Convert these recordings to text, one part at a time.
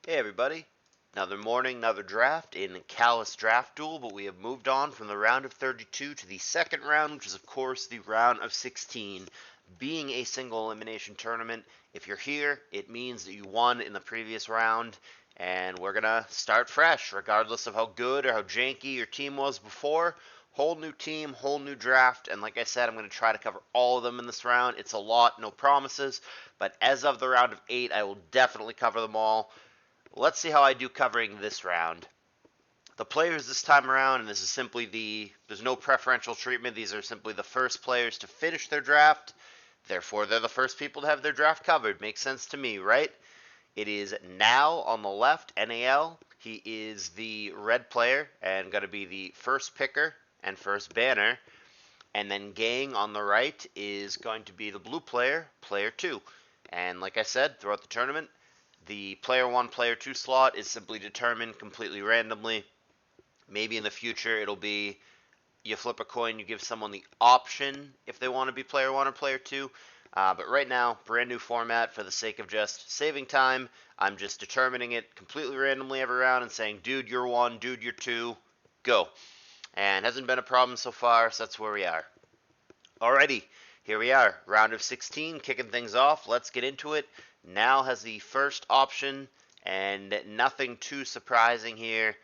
Hey everybody, another morning, another draft in CALLOUS Draft Duel, but we have moved on from the round of 32 to the second round, which is of course the round of 16. Being a single elimination tournament, if you're here, it means that you won in the previous round, and we're gonna start fresh, regardless of how good or how janky your team was before. Whole new team, whole new draft, and like I said, I'm going to try to cover all of them in this round. It's a lot, no promises, but as of the round of 8, I will definitely cover them all. Let's see how I do covering this round. The players this time around, and this is simply there's no preferential treatment, these are simply the first players to finish their draft, therefore they're the first people to have their draft covered. Makes sense to me, right? It is Nal on the left, NAL. He is the red player and going to be the first picker and first banner. And then Gang on the right is going to be the blue player, player 2. And like I said, throughout the tournament, the player 1, player 2 slot is simply determined completely randomly. Maybe in the future it'll be you flip a coin, you give someone the option if they want to be player 1 or player 2. But right now, brand new format for the sake of just saving time. I'm just determining it completely randomly every round and saying, dude, you're 1, dude, you're 2, go. And hasn't been a problem so far, so that's where we are. Alrighty, here we are, round of 16, kicking things off. Let's get into it. Nal has the first option, and nothing too surprising here.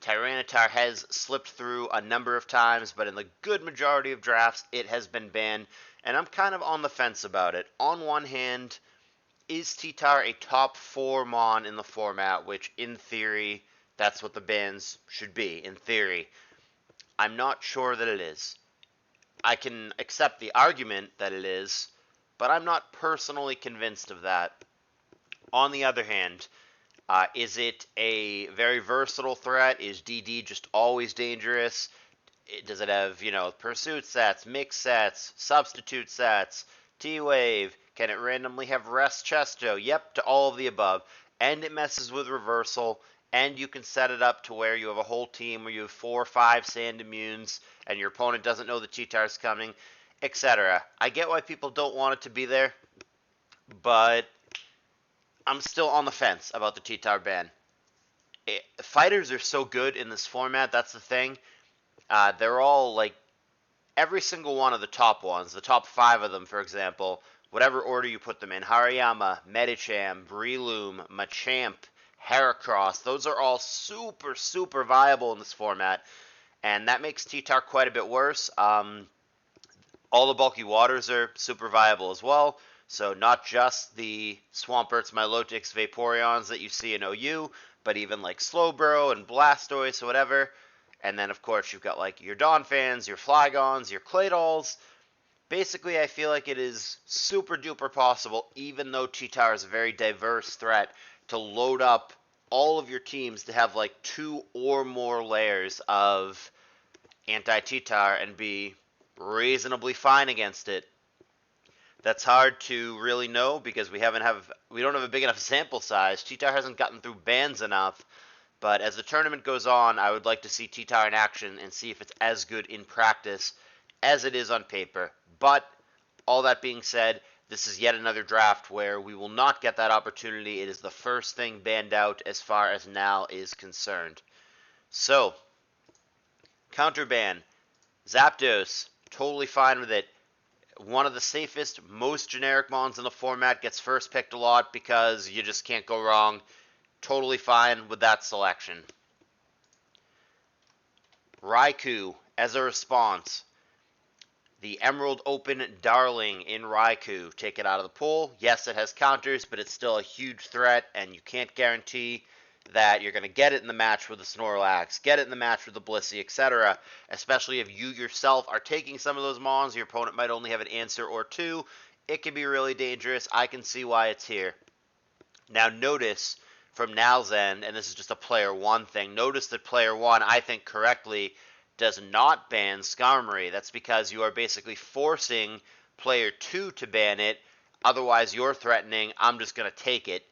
Tyranitar has slipped through a number of times, but in the good majority of drafts, it has been banned, and I'm kind of on the fence about it. On one hand, is T-Tar a top 4 Mon in the format, which in theory, that's what the bans should be, in theory. I'm not sure that it is. I can accept the argument that it is, but I'm not personally convinced of that. On the other hand, is it a very versatile threat? Is DD just always dangerous? Does it have, pursuit sets, mix sets, substitute sets, T-Wave? Can it randomly have rest chesto? Yep, to all of the above. And it messes with reversal, and you can set it up to where you have a whole team where you have 4 or 5 sand immunes, and your opponent doesn't know the T-Tar's coming, etc. I get why people don't want it to be there, but I'm still on the fence about the T-Tar ban. Fighters are so good in this format, that's the thing. They're all, every single one of the top ones, the top 5 of them, for example, whatever order you put them in, Hariyama, Medicham, Breloom, Machamp, Heracross, those are all super, super viable in this format, and that makes T-Tar quite a bit worse. All the bulky waters are super viable as well, so not just the Swamperts, Milotics, Vaporeons that you see in OU, but even like Slowbro and Blastoise or whatever. And then, of course, you've got like your Donphans, your Flygons, your Claydolls. Basically, I feel like it is super duper possible, even though T-Tar is a very diverse threat, to load up all of your teams to have like 2 or more layers of anti-T-Tar and be reasonably fine against it. That's hard to really know because we don't have a big enough sample size. T-Tar hasn't gotten through bans enough. But as the tournament goes on, I would like to see T-Tar in action and see if it's as good in practice as it is on paper. But all that being said, this is yet another draft where we will not get that opportunity. It is the first thing banned out as far as Nal is concerned. So, counter ban. Zapdos, totally fine with it. One of the safest, most generic mons in the format, gets first picked a lot because you just can't go wrong. Totally fine with that selection. Raikou as a response. The Emerald Open Darling in Raikou. Take it out of the pool. Yes, it has counters, but it's still a huge threat, and you can't guarantee that you're going to get it in the match with the Snorlax, get it in the match with the Blissey, etc. Especially if you yourself are taking some of those mons, your opponent might only have an answer or 2. It can be really dangerous. I can see why it's here. Now notice, from Nal's end, and this is just a player 1 thing, notice that player 1, I think correctly, does not ban Skarmory. That's because you are basically forcing player 2 to ban it. Otherwise, you're threatening, I'm just going to take it.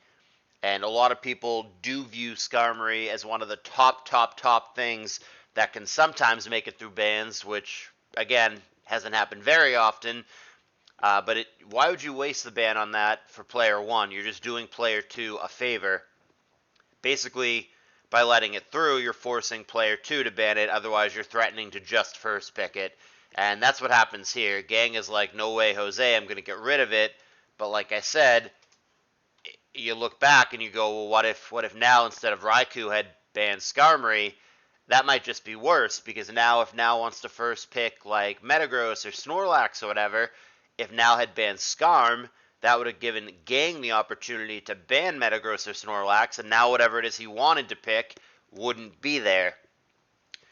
And a lot of people do view Skarmory as one of the top things that can sometimes make it through bans, which, again, hasn't happened very often. But why would you waste the ban on that for player 1? You're just doing player 2 a favor. Basically, by letting it through, you're forcing player 2 to ban it, otherwise you're threatening to just first pick it. And that's what happens here. Gang is like, no way, Jose, I'm going to get rid of it. But like I said, you look back and you go, well, what if now instead of Raikou had banned Skarmory, that might just be worse, because now if Now wants to first pick like Metagross or Snorlax or whatever, if Now had banned Skarm, that would have given Gang the opportunity to ban Metagross or Snorlax, and now whatever it is he wanted to pick wouldn't be there.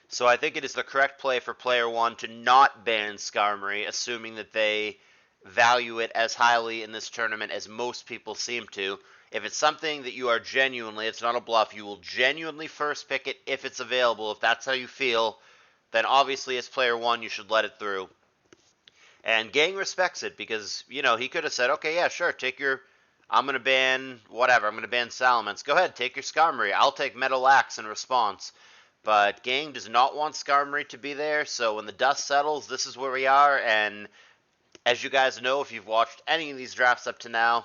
So I think it is the correct play for player 1 to not ban Skarmory, assuming that they value it as highly in this tournament as most people seem to. If it's something that you are genuinely, it's not a bluff, you will genuinely first pick it if it's available, if that's how you feel, then obviously as player 1 you should let it through. And Gang respects it because, he could have said, okay, yeah, sure, I'm going to ban whatever, I'm going to ban Salamence. Go ahead, take your Skarmory. I'll take Metalax in response. But Gang does not want Skarmory to be there, so when the dust settles, this is where we are, and as you guys know, if you've watched any of these drafts up to now,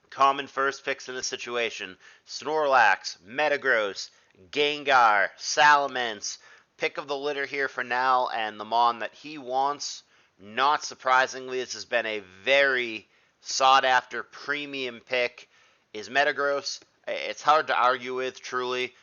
common first picks in this situation: Snorlax, Metagross, Gengar, Salamence. Pick of the litter here for now, and the Mon that he wants. Not surprisingly, this has been a very sought-after premium pick, is Metagross. It's hard to argue with, truly.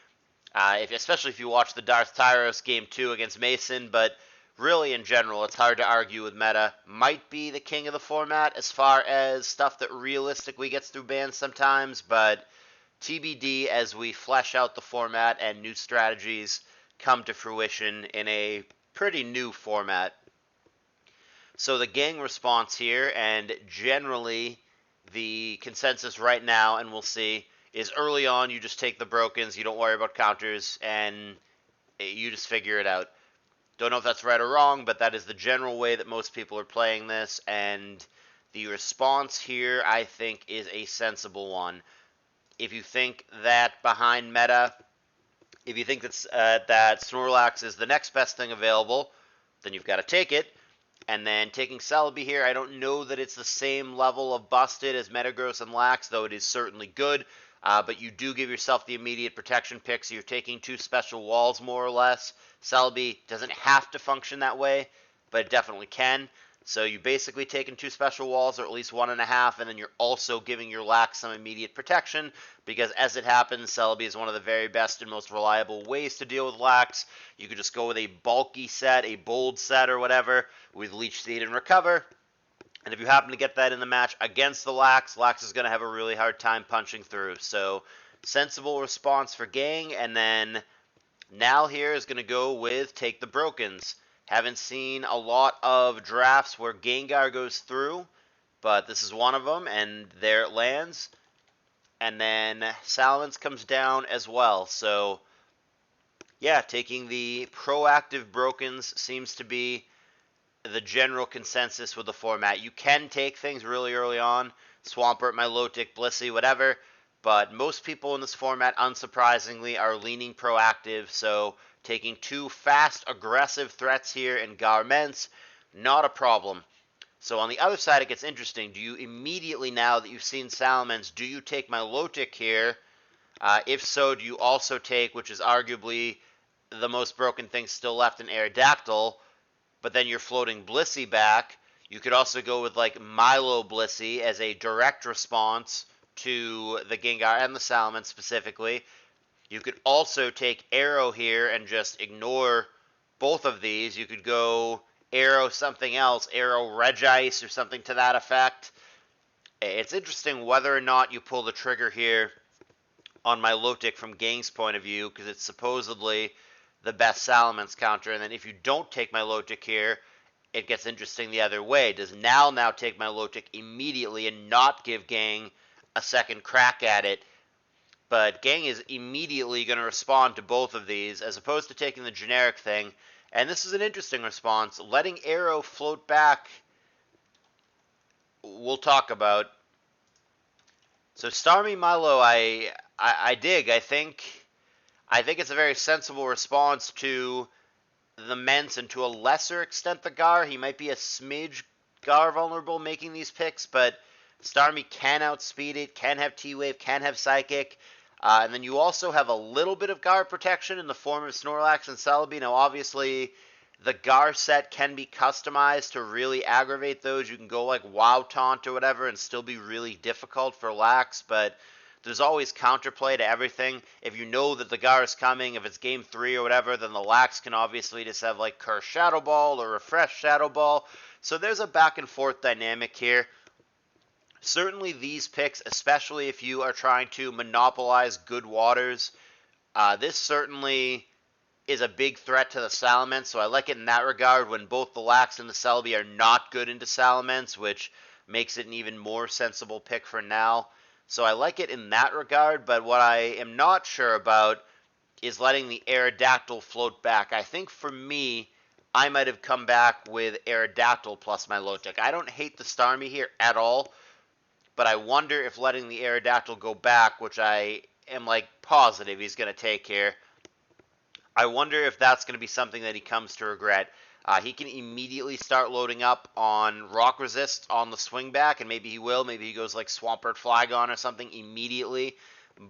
Especially if you watch the Darth Tyros Game 2 against Mason, but really in general, it's hard to argue with Meta. Might be the king of the format as far as stuff that realistically gets through bans sometimes, but TBD as we flesh out the format and new strategies come to fruition in a pretty new format. So the Gang response here, and generally the consensus right now, and we'll see, is early on you just take the brokens, you don't worry about counters, and you just figure it out. Don't know if that's right or wrong, but that is the general way that most people are playing this, and the response here, I think, is a sensible one. If you think that behind meta, if you think that Snorlax is the next best thing available, then you've got to take it. And then taking Celebi here, I don't know that it's the same level of busted as Metagross and Lax, though it is certainly good. But you do give yourself the immediate protection pick, so you're taking 2 special walls, more or less. Celebi doesn't have to function that way, but it definitely can. So you basically taking 2 special walls, or at least 1.5, and then you're also giving your Lax some immediate protection, because as it happens, Celebi is one of the very best and most reliable ways to deal with Lax. You could just go with a bulky set, a bold set, or whatever, with Leech Seed and Recover. And if you happen to get that in the match against the Lax, Lax is going to have a really hard time punching through. So, sensible response for Gang. And then Now here is going to go with Take the Brokens. Haven't seen a lot of drafts where Gengar goes through, but this is one of them, and there it lands. And then Salamence comes down as well. So, yeah, taking the proactive Brokens seems to be the general consensus with the format. You can take things really early on, Swampert, Milotic, Blissey, whatever, but most people in this format, unsurprisingly, are leaning proactive, so taking 2 fast, aggressive threats here in Garments, not a problem. So on the other side, it gets interesting. Do you immediately, now that you've seen Salamence, do you take Milotic here? If so, do you also take, which is arguably the most broken thing still left in Aerodactyl, but then you're floating Blissey back. You could also go with like Milo Blissey as a direct response to the Gengar and the Salamence specifically. You could also take Arrow here and just ignore both of these. You could go Arrow something else, Arrow Regice or something to that effect. It's interesting whether or not you pull the trigger here on Milotic from Gang's point of view, because it's supposedly the best Salamence counter, and then if you don't take Milotic here, it gets interesting the other way. Does now take Milotic immediately and not give Gang a second crack at it? But Gang is immediately going to respond to both of these, as opposed to taking the generic thing. And this is an interesting response. Letting Arrow float back, we'll talk about. So Starmie Milo, I dig. I think it's a very sensible response to the Mence, and to a lesser extent the Gar. He might be a smidge Gar vulnerable making these picks, but Starmie can outspeed it, can have T-Wave, can have Psychic. And then you also have a little bit of guard protection in the form of Snorlax and Celebi. Now, obviously, the Gar set can be customized to really aggravate those. You can go like WoW Taunt or whatever and still be really difficult for Lax, but there's always counterplay to everything. If you know that the Gar is coming, if it's game 3 or whatever, then the Lax can obviously just have like Curse Shadow Ball or Refresh Shadow Ball. So there's a back and forth dynamic here. Certainly these picks, especially if you are trying to monopolize good waters, this certainly is a big threat to the Salamence, so I like it in that regard when both the Lax and the Celebi are not good into Salamence, which makes it an even more sensible pick for now. So I like it in that regard, but what I am not sure about is letting the Aerodactyl float back. I think for me, I might have come back with Aerodactyl plus my Milotic. I don't hate the Starmie here at all, but I wonder if letting the Aerodactyl go back, which I am like positive he's going to take here, I wonder if that's going to be something that he comes to regret. He can immediately start loading up on Rock Resist on the swing back, and maybe he will. Maybe he goes like Swampert Flygon or something immediately.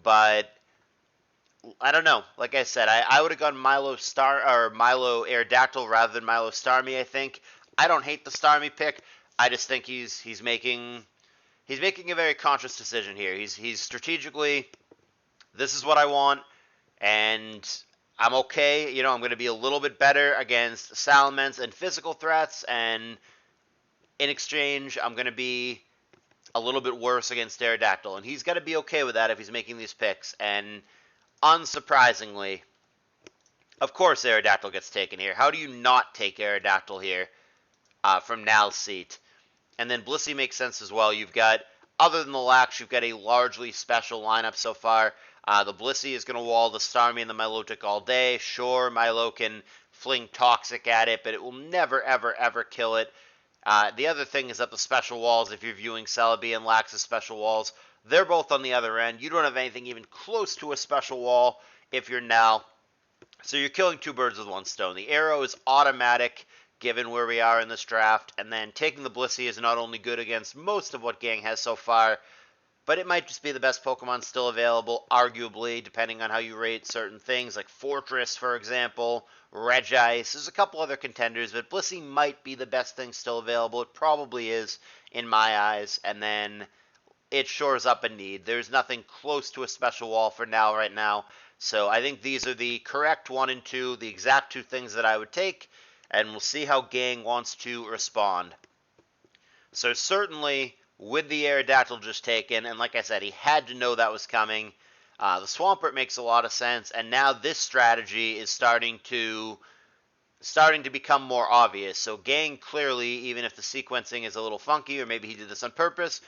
But I don't know. Like I said, I would have gone Milo Aerodactyl rather than Milo Starmie. I think I don't hate the Starmie pick. I just think he's making a very conscious decision here. He's strategically, this is what I want, and I'm okay. You know, I'm going to be a little bit better against Salamence and physical threats, and in exchange, I'm going to be a little bit worse against Aerodactyl. And he's got to be okay with that if he's making these picks. And unsurprisingly, of course, Aerodactyl gets taken here. How do you not take Aerodactyl here from Nal's seat? And then Blissey makes sense as well. You've got, other than the Lax, you've got a largely special lineup so far. The Blissey is going to wall the Starmie and the Milotic all day. Sure, Milo can fling Toxic at it, but it will never, ever, ever kill it. The other thing is that the special walls, if you're viewing Celebi and Lax's special walls, they're both on the other end. You don't have anything even close to a special wall if you're Nal. So you're killing two birds with one stone. The arrow is automatic given where we are in this draft, and then taking the Blissey is not only good against most of what Gang has so far, but it might just be the best Pokemon still available, arguably, depending on how you rate certain things, like Fortress, for example, Regice. There's a couple other contenders, but Blissey might be the best thing still available. It probably is, in my eyes, and then it shores up a need. There's nothing close to a special wall for now, right now, so I think these are the correct 1 and 2, the exact 2 things that I would take, and we'll see how Gang wants to respond. So certainly, with the Aerodactyl just taken, and like I said, he had to know that was coming. The Swampert makes a lot of sense, and now this strategy is starting to become more obvious. So Gang clearly, even if the sequencing is a little funky, or maybe he did this on purpose,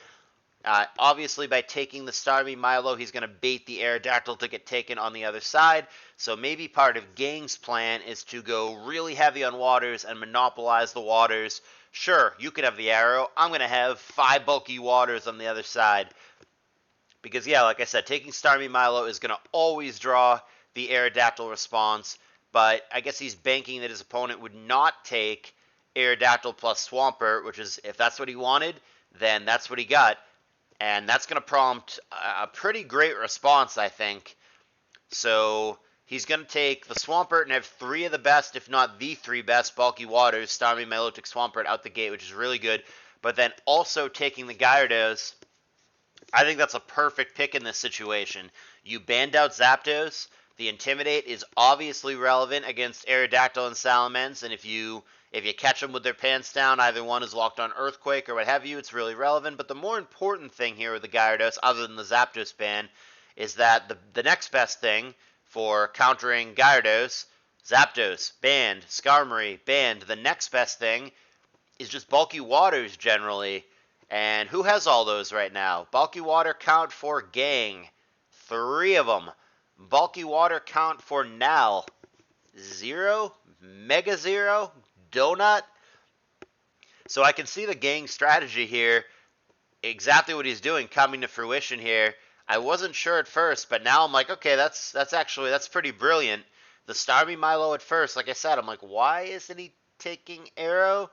obviously by taking the Starmie Milo, he's going to bait the Aerodactyl to get taken on the other side. So maybe part of Gang's plan is to go really heavy on waters and monopolize the waters. Sure, you could have the arrow. I'm going to have 5 bulky waters on the other side. Because, yeah, like I said, taking Starmie Milo is going to always draw the Aerodactyl response. But I guess he's banking that his opponent would not take Aerodactyl plus Swampert, which is, if that's what he wanted, then that's what he got. And that's going to prompt a pretty great response, I think. So he's going to take the Swampert and have 3 of the best, if not the 3 best, bulky waters, Starmie, Milotic, Swampert out the gate, which is really good. But then also taking the Gyarados, I think that's a perfect pick in this situation. You banned out Zapdos. The Intimidate is obviously relevant against Aerodactyl and Salamence, and if you catch them with their pants down, either one is locked on Earthquake or what have you, it's really relevant. But the more important thing here with the Gyarados, other than the Zapdos ban, is that the next best thing for countering Gyarados, Zapdos, banned, Skarmory, banned. The next best thing is just bulky waters generally. And who has all those right now? Bulky water count for Gang, 3 of them. Bulky water count for Nal, 0, Mega 0, Donut. So I can see the Gang strategy here, exactly what he's doing, coming to fruition here. I wasn't sure at first, but now I'm like, okay, that's pretty brilliant. The Starmie Milo at first, like I said, I'm like, why isn't he taking Arrow?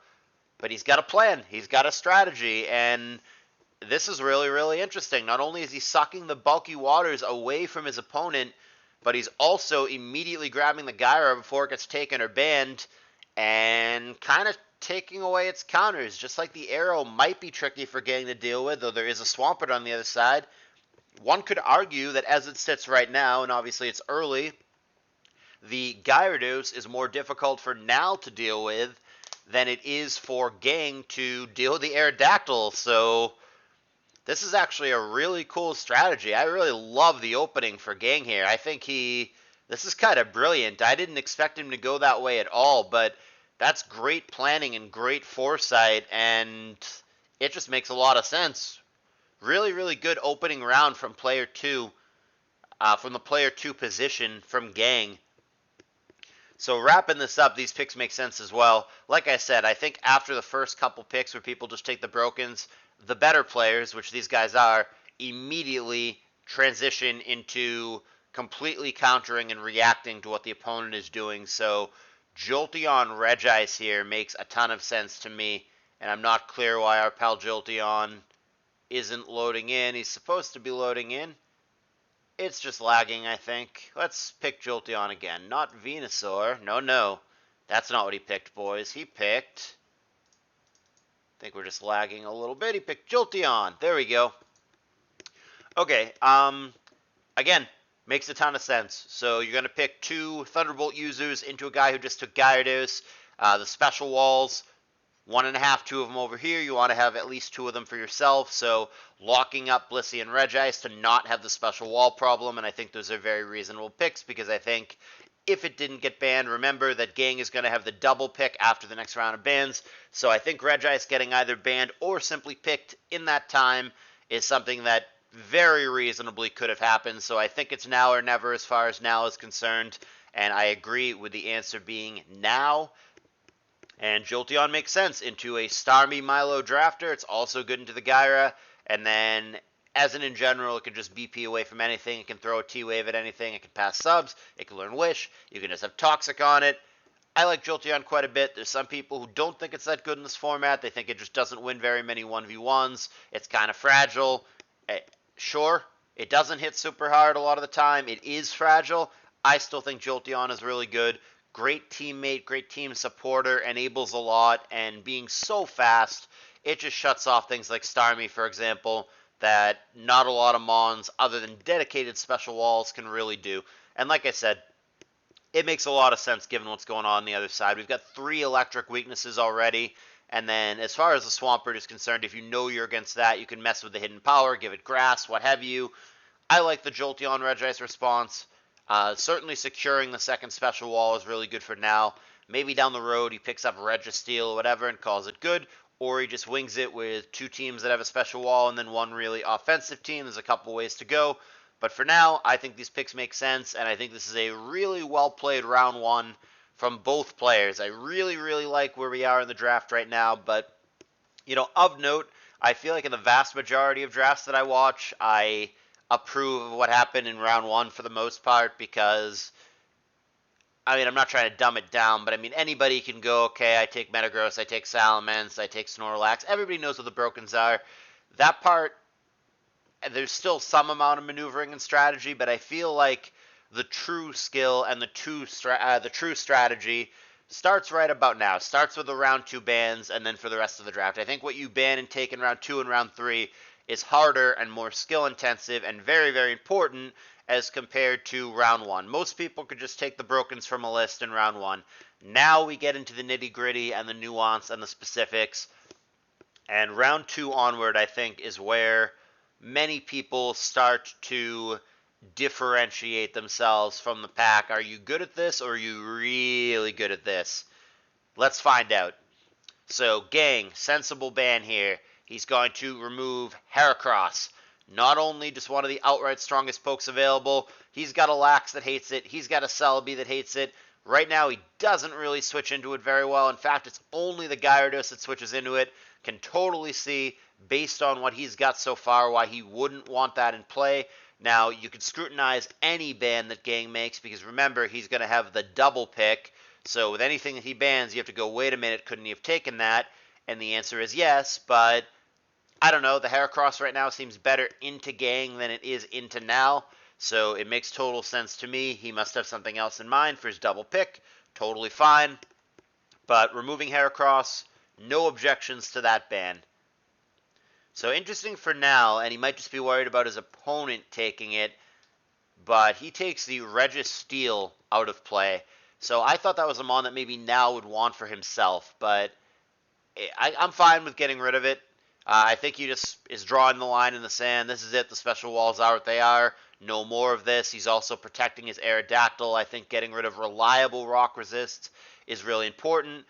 But he's got a plan. He's got a strategy, and this is really, really interesting. Not only is he sucking the bulky waters away from his opponent, but he's also immediately grabbing the Gyra before it gets taken or banned, and kind of taking away its counters. Just like the arrow might be tricky for Gang to deal with, though there is a Swampert on the other side. One could argue that as it sits right now, and obviously it's early, the Gyarados is more difficult for Nal to deal with than it is for Gang to deal with the Aerodactyl. So this is actually a really cool strategy. I really love the opening for Gang here. I think this is kind of brilliant. I didn't expect him to go that way at all, but that's great planning and great foresight, and it just makes a lot of sense. Really, really good opening round from player 2, from the player 2 position from Gang. So wrapping this up, these picks make sense as well. Like I said, I think after the first couple picks where people just take the brokens, the better players, which these guys are, immediately transition into completely countering and reacting to what the opponent is doing. So Jolteon Regice here makes a ton of sense to me, and I'm not clear why our pal Jolteon isn't loading in. He's supposed to be loading in. It's just lagging, I think. Let's pick Jolteon again. Not Venusaur. No. That's not what he picked, boys. He picked... I think we're just lagging a little bit. He picked Jolteon. There we go. Okay, again, makes a ton of sense. So you're going to pick 2 Thunderbolt users into a guy who just took Gyarados. The special walls, 1.5, 2 of them over here. You want to have at least 2 of them for yourself. So locking up Blissey and Regice to not have the special wall problem. And I think those are very reasonable picks because I think if it didn't get banned, remember that Gang is going to have the double pick after the next round of bans. So I think Regice getting either banned or simply picked in that time is something that very reasonably could have happened. So I think it's now or never as far as now is concerned. And I agree with the answer being now. And Jolteon makes sense into a Starmie Milo Drafter. It's also good into the Gyra. And then, as in general, it can just BP away from anything. It can throw a T-Wave at anything. It can pass subs. It can learn Wish. You can just have Toxic on it. I like Jolteon quite a bit. There's some people who don't think it's that good in this format. They think it just doesn't win very many 1v1s. It's kind of fragile. Sure, it doesn't hit super hard a lot of the time. It is fragile. I still think Jolteon is really good. Great teammate, great team supporter, enables a lot, and being so fast, it just shuts off things like Starmie, for example, that not a lot of Mons, other than dedicated special walls, can really do. And like I said, it makes a lot of sense given what's going on the other side. We've got 3 electric weaknesses already, and then as far as the Swampert is concerned, if you know you're against that, you can mess with the hidden power, give it grass, what have you. I like the Jolteon Regice response. Certainly securing the second special wall is really good for now. Maybe down the road he picks up Registeel or whatever and calls it good, or he just wings it with 2 teams that have a special wall and then 1 really offensive team. There's a couple ways to go. But for now, I think these picks make sense, and I think this is a really well-played round 1 from both players. I really, really like where we are in the draft right now, but, of note, I feel like in the vast majority of drafts that I watch, I approve of what happened in round 1 for the most part because, I'm not trying to dumb it down, but anybody can go, okay, I take Metagross, I take Salamence, I take Snorlax. Everybody knows what the brokens are. That part, there's still some amount of maneuvering and strategy, but I feel like the true skill and the true strategy starts right about now. Starts with the round 2 bans and then for the rest of the draft. I think what you ban and take in round 2 and round 3 is harder and more skill intensive and very, very important as compared to round 1. Most people could just take the brokens from a list in round 1. Now we get into the nitty gritty and the nuance and the specifics. And round 2 onward, I think, is where many people start to differentiate themselves from the pack. Are you good at this or are you really good at this? Let's find out. So, Gang, sensible ban here. He's going to remove Heracross. Not only just one of the outright strongest pokes available, he's got a Lax that hates it. He's got a Celebi that hates it. Right now, he doesn't really switch into it very well. In fact, it's only the Gyarados that switches into it. Can totally see, based on what he's got so far, why he wouldn't want that in play. Now, you could scrutinize any ban that Gang makes, because remember, he's going to have the double pick. So with anything that he bans, you have to go, wait a minute, couldn't he have taken that? And the answer is yes, but I don't know, the Heracross right now seems better into Gang than it is into Now, so it makes total sense to me. He must have something else in mind for his double pick. Totally fine. But removing Heracross, no objections to that ban. So interesting for Now, and he might just be worried about his opponent taking it, but he takes the Registeel out of play. So I thought that was a mon that maybe Now would want for himself, but I'm fine with getting rid of it. I think he just is drawing the line in the sand. This is it. The special walls are what they are. No more of this. He's also protecting his Aerodactyl. I think getting rid of reliable rock resist is really important.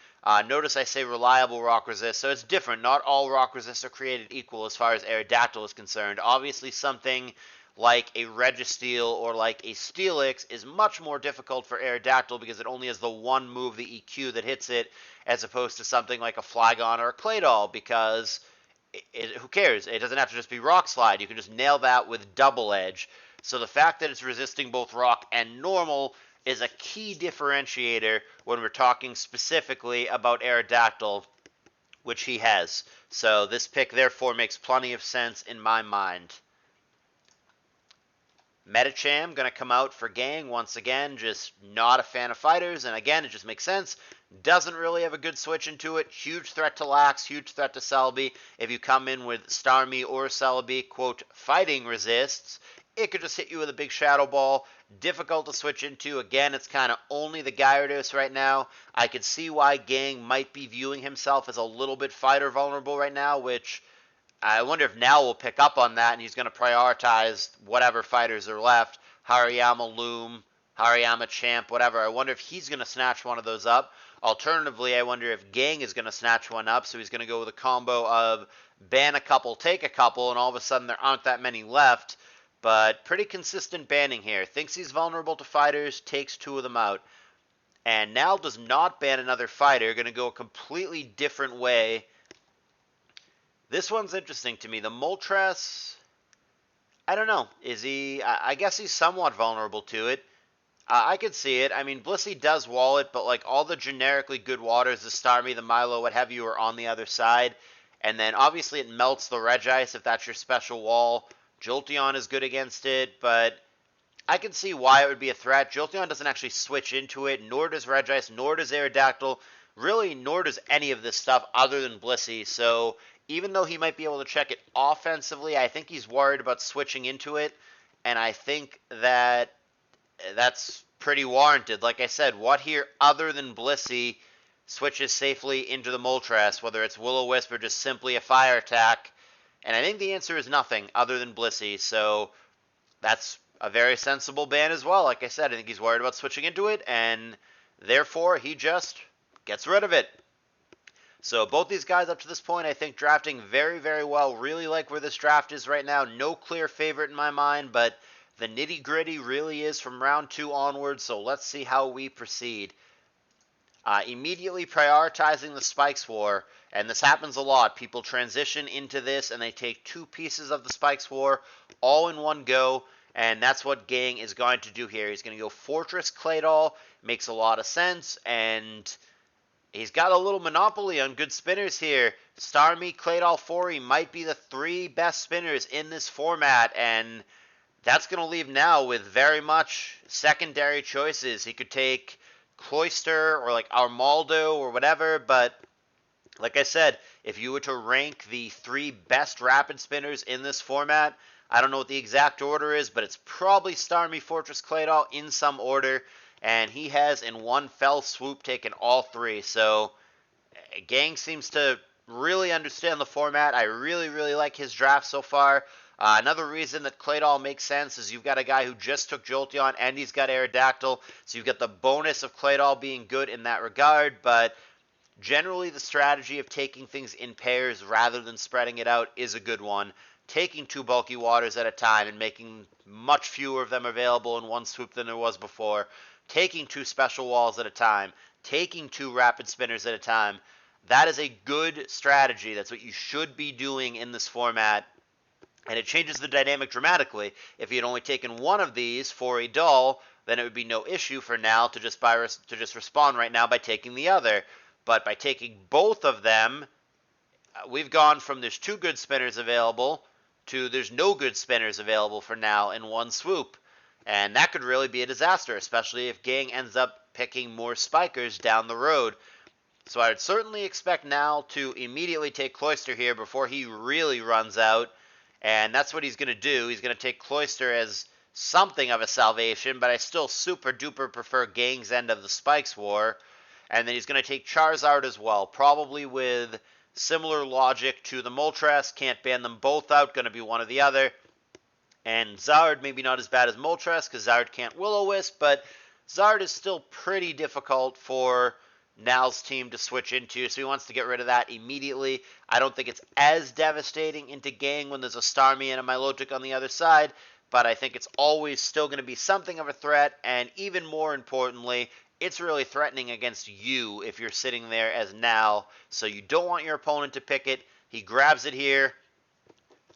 Notice I say reliable rock resist, so it's different. Not all rock resists are created equal as far as Aerodactyl is concerned. Obviously, something like a Registeel or like a Steelix is much more difficult for Aerodactyl because it only has the one move, the EQ, that hits it, as opposed to something like a Flygon or a Claydol, because who cares? It doesn't have to just be Rock Slide. You can just nail that with Double Edge. So the fact that it's resisting both Rock and Normal is a key differentiator when we're talking specifically about Aerodactyl, which he has. So this pick, therefore, makes plenty of sense in my mind. Metacham going to come out for Gang once again, just not a fan of fighters, and again, it just makes sense. Doesn't really have a good switch into it. Huge threat to Lax, huge threat to Celebi. If you come in with Starmie or Celebi, quote, fighting resists, it could just hit you with a big Shadow Ball. Difficult to switch into. Again, it's kind of only the Gyarados right now. I could see why Gang might be viewing himself as a little bit fighter vulnerable right now, which I wonder if Now will pick up on that and he's going to prioritize whatever fighters are left. Hariyama Loom, Hariyama Champ, whatever. I wonder if he's going to snatch one of those up. Alternatively, I wonder if Gang is going to snatch one up, so he's going to go with a combo of ban a couple, take a couple, and all of a sudden there aren't that many left. But pretty consistent banning here. Thinks he's vulnerable to fighters, takes two of them out. And Now does not ban another fighter, going to go a completely different way. This one's interesting to me. The Moltres, I don't know. Is he? I guess he's somewhat vulnerable to it. I could see it. I mean, Blissey does wall it, but like all the generically good waters, the Starmie, the Milo, what have you, are on the other side. And then obviously it melts the Regice if that's your special wall. Jolteon is good against it, but I can see why it would be a threat. Jolteon doesn't actually switch into it, nor does Regice, nor does Aerodactyl. Really, nor does any of this stuff other than Blissey. So even though he might be able to check it offensively, I think he's worried about switching into it, and I think that that's pretty warranted. Like I said, what here other than Blissey switches safely into the Moltres, whether it's Will-O-Wisp or just simply a fire attack? And I think the answer is nothing other than Blissey, so that's a very sensible ban as well. Like I said, I think he's worried about switching into it, and therefore he just gets rid of it. So both these guys up to this point, I think, drafting very, very well. Really like where this draft is right now. No clear favorite in my mind, but the nitty-gritty really is from round 2 onwards, so let's see how we proceed. Immediately prioritizing the Spikes War, and this happens a lot. People transition into this, and they take 2 pieces of the Spikes War all in one go, and that's what Gang is going to do here. He's going to go Fortress Claydol. Makes a lot of sense, and he's got a little monopoly on good spinners here. Starmie, Claydol, Fori might be the 3 best spinners in this format, and that's going to leave Now with very much secondary choices. He could take Cloyster or like Armaldo or whatever, but like I said, if you were to rank the 3 best rapid spinners in this format, I don't know what the exact order is, but it's probably Starmie, Fortress, Claydol in some order. And he has, in one fell swoop, taken all 3. So, Gang seems to really understand the format. I really, really like his draft so far. Another reason that Claydol makes sense is you've got a guy who just took Jolteon, and he's got Aerodactyl. So you've got the bonus of Claydol being good in that regard. But generally, the strategy of taking things in pairs rather than spreading it out is a good one. Taking 2 bulky waters at a time and making much fewer of them available in one swoop than there was before. Taking 2 special walls at a time, taking 2 rapid spinners at a time, that is a good strategy. That's what you should be doing in this format, and it changes the dynamic dramatically. If he had only taken 1 of these for a dull, then it would be no issue for Now to just respond right now by taking the other. But by taking both of them, we've gone from there's 2 good spinners available to there's no good spinners available for now in one swoop. And that could really be a disaster, especially if Gang ends up picking more spikers down the road. So I would certainly expect Nal to immediately take Cloyster here before he really runs out. And that's what he's going to do. He's going to take Cloyster as something of a salvation, but I still super duper prefer Gang's end of the Spikes War. And then he's going to take Charizard as well, probably with similar logic to the Moltres. Can't ban them both out, going to be one or the other. And Zard, maybe not as bad as Moltres, because Zard can't Will-O-Wisp, but Zard is still pretty difficult for Nal's team to switch into, so he wants to get rid of that immediately. I don't think it's as devastating into Gang when there's a Starmie and a Milotic on the other side, but I think it's always still going to be something of a threat, and even more importantly, it's really threatening against you if you're sitting there as Nal, so you don't want your opponent to pick it. He grabs it here.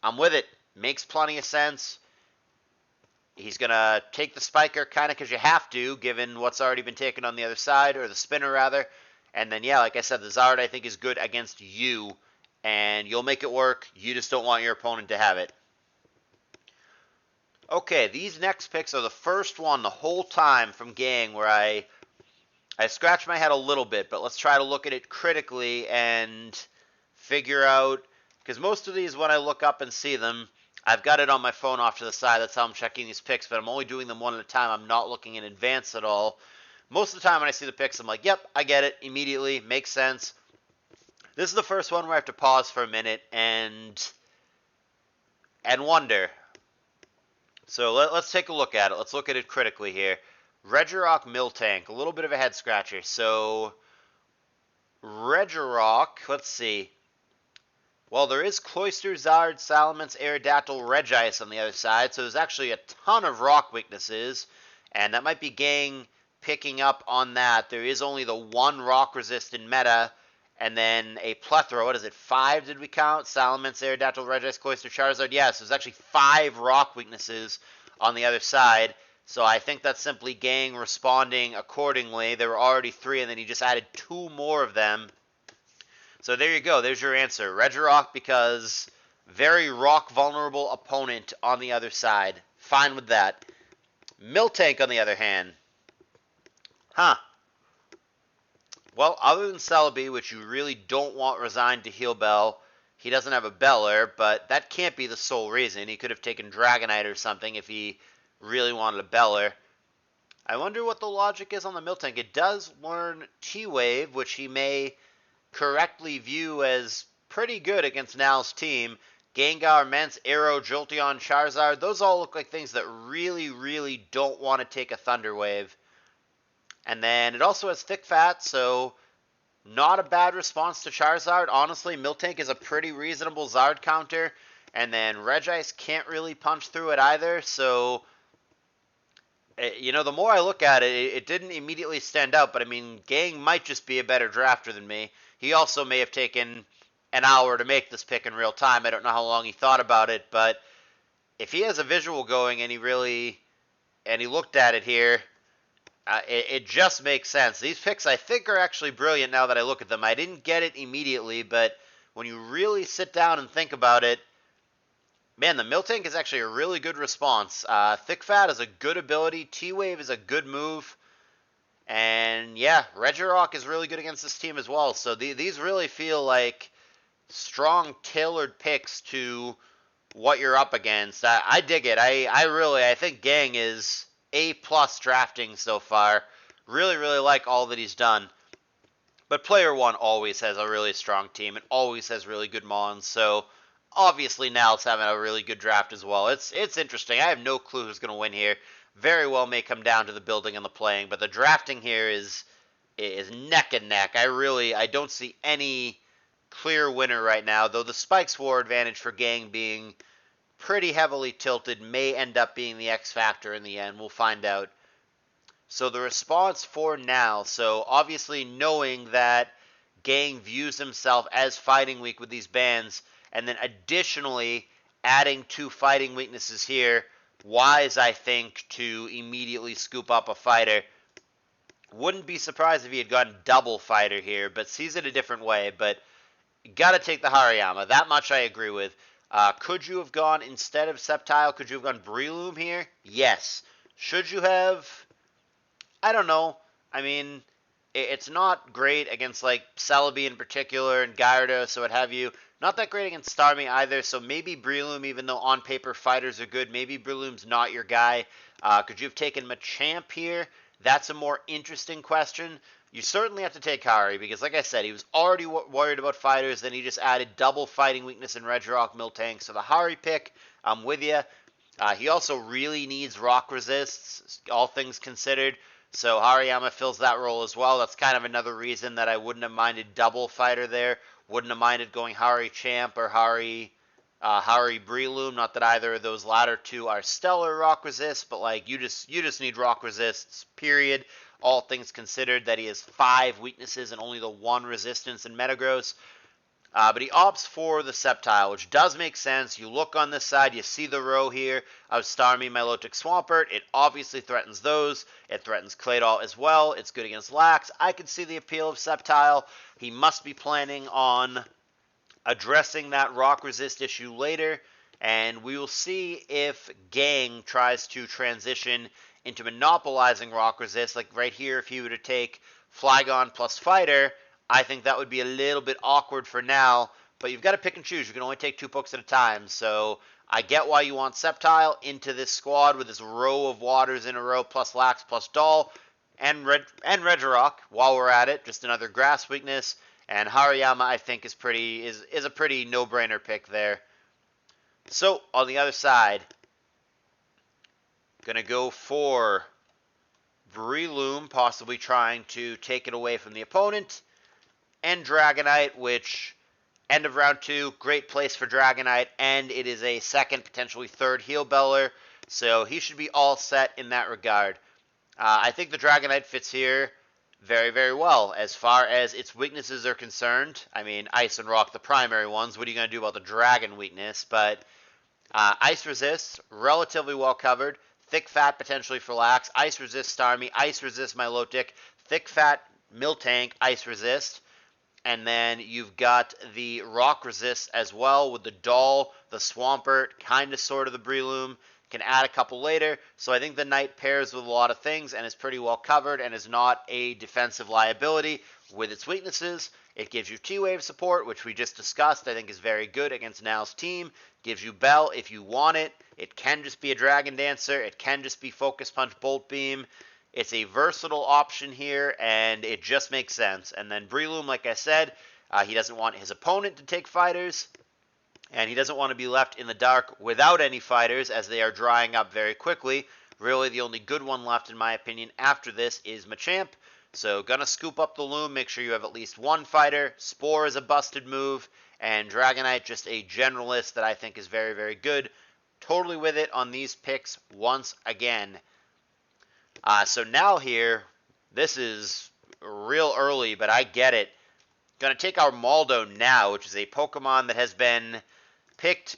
I'm with it. Makes plenty of sense. He's going to take the spiker kind of because you have to, given what's already been taken on the other side, or the spinner rather. And then, yeah, like I said, the Zard I think is good against you, and you'll make it work. You just don't want your opponent to have it. Okay, these next picks are the first one the whole time from Gang where I scratched my head a little bit, but let's try to look at it critically and figure out, because most of these, when I look up and see them, I've got it on my phone off to the side. That's how I'm checking these picks, but I'm only doing them one at a time. I'm not looking in advance at all. Most of the time when I see the picks, I'm like, yep, I get it immediately. Makes sense. This is the first one where I have to pause for a minute and wonder. So let's take a look at it. Let's look at it critically here. Regirock Miltank, a little bit of a head scratcher. So Regirock, let's see. Well, there is Cloyster, Zard, Salamence, Aerodactyl, Regice on the other side, so there's actually a ton of rock weaknesses, and that might be Gang picking up on that. There is only the one rock resist in meta, and then a plethora. What is it, 5 did we count? Salamence, Aerodactyl, Regice, Cloyster, Charizard. Yes, there's actually 5 rock weaknesses on the other side, so I think that's simply Gang responding accordingly. There were already 3, and then he just added 2 more of them. So there you go. There's your answer. Regirock because very rock vulnerable opponent on the other side. Fine with that. Miltank on the other hand. Well, other than Celebi, which you really don't want resigned to Heal Bell, he doesn't have a Beller, but that can't be the sole reason. He could have taken Dragonite or something if he really wanted a Beller. I wonder what the logic is on the Miltank. It does learn T-Wave, which he may correctly view as pretty good against Nal's team. Gengar, Mence, Arrow, Jolteon, Charizard, those all look like things that really, really don't want to take a Thunder Wave. And then it also has Thick Fat, so not a bad response to Charizard. Honestly, Miltank is a pretty reasonable Zard counter. And then Regice can't really punch through it either, so you know, the more I look at it, it didn't immediately stand out, but I mean, Gang might just be a better drafter than me. He also may have taken an hour to make this pick in real time. I don't know how long he thought about it, but if he has a visual going and he looked at it here, it just makes sense. These picks I think are actually brilliant now that I look at them. I didn't get it immediately, but when you really sit down and think about it, man, the Miltank is actually a really good response. Thick Fat is a good ability. T-Wave is a good move. And yeah, Regirock is really good against this team as well. So these really feel like strong, tailored picks to what you're up against. I dig it. I think Gang is A+ drafting so far. Really, really like all that he's done. But Player 1 always has a really strong team and always has really good Mons. So obviously Nal's having a really good draft as well. It's interesting. I have no clue who's going to win here. Very well may come down to the building and the playing, but the drafting here is neck and neck. I don't see any clear winner right now, though the Spikes War advantage for Gang being pretty heavily tilted may end up being the X factor in the end. We'll find out. So the response for now, so obviously knowing that Gang views himself as fighting weak with these bans, and then additionally adding 2 fighting weaknesses here, wise, I think, to immediately scoop up a fighter. Wouldn't be surprised if he had gotten double fighter here, but sees it a different way. But Gotta take the Hariyama. That much I agree with. Could you have gone instead of Sceptile? Could you have gone Breloom here? Yes. Should you have? I don't know. I mean, it's not great against like Celebi in particular and Gyarados, so what have you. Not that great against Starmie either, so maybe Breloom, even though on paper fighters are good, maybe Breloom's not your guy. Could you have taken Machamp here? That's a more interesting question. You certainly have to take Hari because, like I said, he was already worried about fighters. Then he just added double fighting weakness in Regirock, Miltank. So the Hari pick, I'm with you. He also really needs rock resists, all things considered. So Hariyama fills that role as well. That's kind of another reason that I wouldn't have minded double fighter there. Wouldn't have minded going Hari Champ or Hari Breloom. Not that either of those latter two are stellar rock resists, but like you just need rock resists. Period. All things considered, that he has 5 weaknesses and only the 1 resistance in Metagross. But he opts for the Sceptile, which does make sense. You look on this side, you see the row here of Starmie, Milotic, Swampert. It obviously threatens those. It threatens Claydol as well. It's good against Lax. I could see the appeal of Sceptile. He must be planning on addressing that rock resist issue later, and we will see if Gang tries to transition into monopolizing rock resist. Like right here, if he were to take Flygon plus Fighter, I think that would be a little bit awkward for now, but you've got to pick and choose. You can only take 2 books at a time, so I get why you want Sceptile into this squad with this row of waters in a row, plus Lax, plus Doll, and Regirock. While we're at it, just another grass weakness, and Hariyama I think is a pretty no-brainer pick there. So on the other side, gonna go for Breloom, possibly trying to take it away from the opponent, and Dragonite, which end of round 2, great place for Dragonite, and it is a second, potentially third Heal Beller, so he should be all set in that regard. I think the Dragonite fits here very, very well. As far as its weaknesses are concerned, I mean, Ice and Rock, the primary ones. What are you going to do about the Dragon weakness? But Ice Resist, relatively well covered. Thick Fat, potentially for Lax. Ice Resist Starmie. Ice Resist Milotic. Thick Fat Miltank. Ice Resist. And then you've got the Rock Resist as well with the Doll, the Swampert, kind of sort of the Breloom. Can add a couple later. So I think the Knight pairs with a lot of things and is pretty well covered and is not a defensive liability with its weaknesses. It gives you T-Wave support, which we just discussed. I think is very good against Now's team. Gives you Bell if you want it. It can just be a Dragon Dancer. It can just be Focus Punch, Bolt Beam. It's a versatile option here, and it just makes sense. And then Breloom, like I said, he doesn't want his opponent to take fighters, and he doesn't want to be left in the dark without any fighters, as they are drying up very quickly. Really, the only good one left, in my opinion, after this is Machamp. So, gonna scoop up the Loom, make sure you have at least 1 fighter. Spore is a busted move, and Dragonite, just a generalist that I think is very, very good. Totally with it on these picks once again. So now here, this is real early, but I get it. Going to take our Maldo now, which is a Pokemon that has been picked,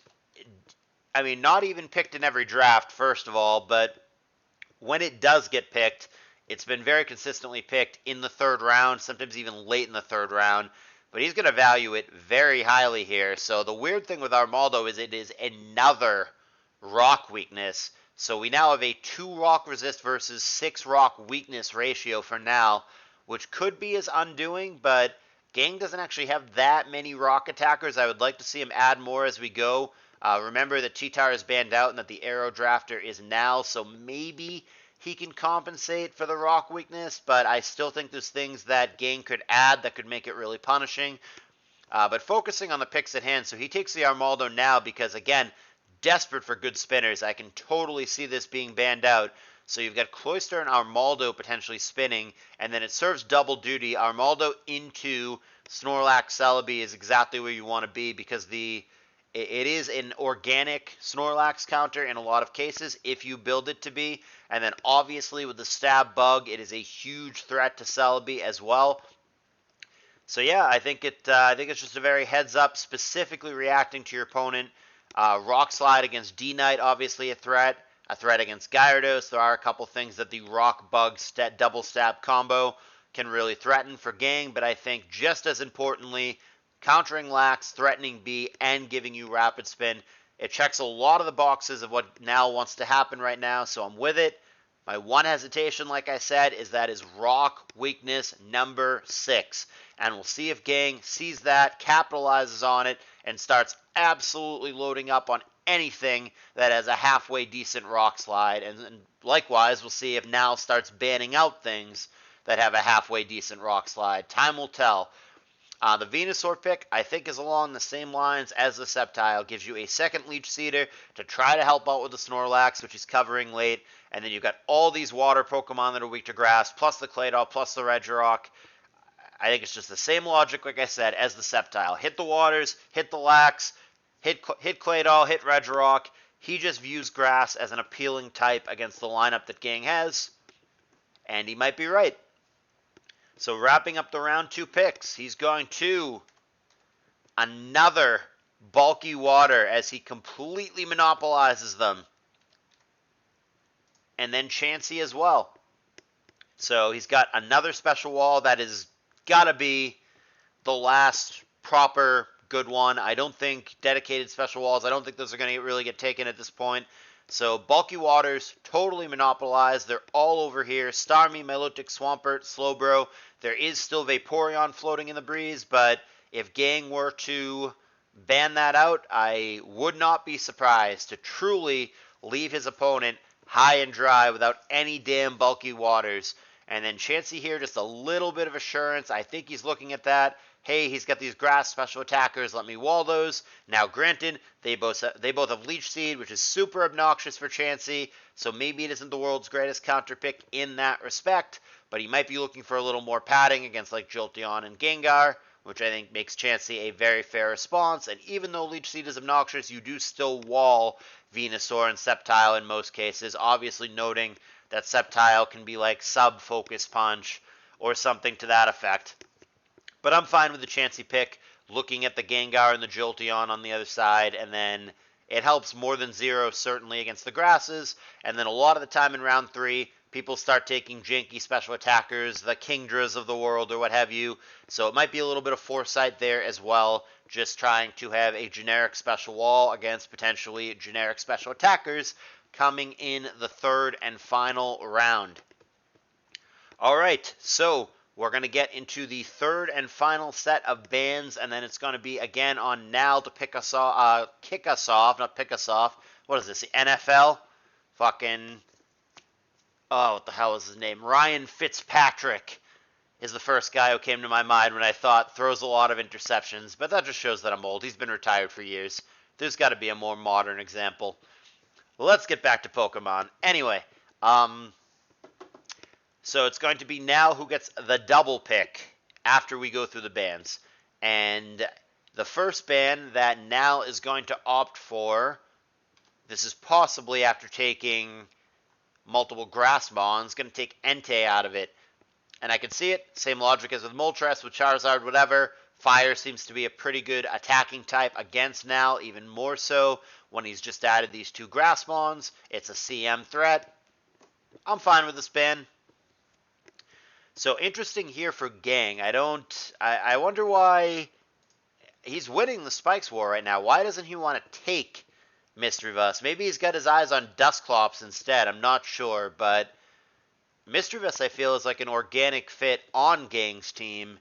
I mean, not even picked in every draft, first of all, but when it does get picked, it's been very consistently picked in the 3rd round, sometimes even late in the 3rd round, but he's going to value it very highly here. So the weird thing with our Maldo is it is another rock weakness. So we now have a 2 rock resist versus 6 rock weakness ratio for now, which could be his undoing, but Gang doesn't actually have that many rock attackers. I would like to see him add more as we go. Remember that Cheetar is banned out and that the Arrow Drafter is now, so maybe he can compensate for the rock weakness, but I still think there's things that Gang could add that could make it really punishing. But focusing on the picks at hand, so he takes the Armaldo now because, again, desperate for good spinners. I can totally see this being banned out. So you've got Cloyster and Armaldo potentially spinning, and then it serves double duty. Armaldo into Snorlax Celebi is exactly where you want to be because it is an organic Snorlax counter in a lot of cases if you build it to be. And then obviously with the Stab Bug, it is a huge threat to Celebi as well. So yeah, I think it's just a very heads up, specifically reacting to your opponent. Rock Slide against D-Knight, obviously a threat against Gyarados. There are a couple things that the Rock Bug double stab combo can really threaten for Gang, but I think just as importantly, countering lax, threatening B, and giving you rapid spin. It checks a lot of the boxes of what now wants to happen right now, so I'm with it. My one hesitation, like I said, is that is rock weakness number 6. And we'll see if Gang sees that, capitalizes on it, and starts absolutely loading up on anything that has a halfway decent rock slide. And likewise, we'll see if Now starts banning out things that have a halfway decent rock slide. Time will tell. The Venusaur pick, I think, is along the same lines as the Sceptile. Gives you a second Leech Seeder to try to help out with the Snorlax, which he's covering late. And then you've got all these water Pokemon that are weak to grass, plus the Claydol, plus the Regirock. I think it's just the same logic, like I said, as the Sceptile. Hit the waters, hit the Lax, hit Claydol, hit Regirock. He just views grass as an appealing type against the lineup that Gang has. And he might be right. So wrapping up the round 2 picks, he's going to another bulky water as he completely monopolizes them. And then Chansey as well. So he's got another special wall that is got to be the last proper good one. I don't think dedicated special walls, I don't think those are going to really get taken at this point. So bulky waters, totally monopolized. They're all over here. Starmie, Milotic, Swampert, Slowbro. There is still Vaporeon floating in the breeze, but if Gang were to ban that out, I would not be surprised to truly leave his opponent high and dry without any damn bulky waters. And then Chansey here, just a little bit of assurance. I think he's looking at that. Hey, he's got these grass special attackers. Let me wall those. Now, granted, they both have Leech Seed, which is super obnoxious for Chansey. So maybe it isn't the world's greatest counter pick in that respect. But he might be looking for a little more padding against like Jolteon and Gengar, which I think makes Chansey a very fair response. And even though Leech Seed is obnoxious, you do still wall Venusaur and Sceptile in most cases. Obviously noting that Sceptile can be like sub-Focus Punch or something to that effect. But I'm fine with the Chansey pick, looking at the Gengar and the Jolteon on the other side, and then it helps more than zero, certainly, against the grasses. And then a lot of the time in round 3, people start taking janky special attackers, the Kingdras of the world or what have you. So it might be a little bit of foresight there as well, just trying to have a generic special wall against potentially generic special attackers coming in the 3rd and final round. All right, so we're going to get into the 3rd and final set of bans, and then it's going to be again on Now to pick us off, kick us off, not pick us off. What is this, the NFL? Fucking, oh, what the hell is his name? Ryan Fitzpatrick is the first guy who came to my mind when I thought throws a lot of interceptions, but that just shows that I'm old. He's been retired for years. There's got to be a more modern example. Well, let's get back to Pokemon. Anyway, so it's going to be Now who gets the double pick after we go through the bans. And the first ban that Now is going to opt for, this is possibly after taking multiple Grass Bonds, going to take Entei out of it. And I can see it, same logic as with Moltres, with Charizard, whatever. Fire seems to be a pretty good attacking type against Now, even more so when he's just added these 2 Grass Bonds. It's a CM threat. I'm fine with this ban. So interesting here for Gang. I wonder why he's winning the Spikes War right now. Why doesn't he want to take Misdreavus? Maybe he's got his eyes on Dusclops instead. I'm not sure, but Misdreavus I feel is like an organic fit on Gang's team.